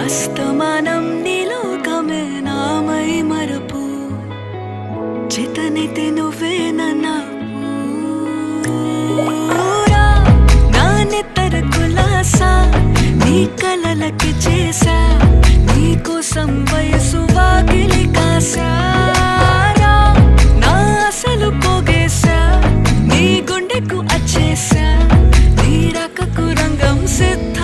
అస్తమానం నీలోకమే నామై మరపు చేతనైతే నువ్వే నన్నా నా నెత్తర కులాసా నీ కలలకి చేసా నీ కోసం వయసు వాకిలి కాసారా నా అసలు పోగేసా నీ గుండెకు అచ్చేసా నీ రకకు రంగం సిద్ధ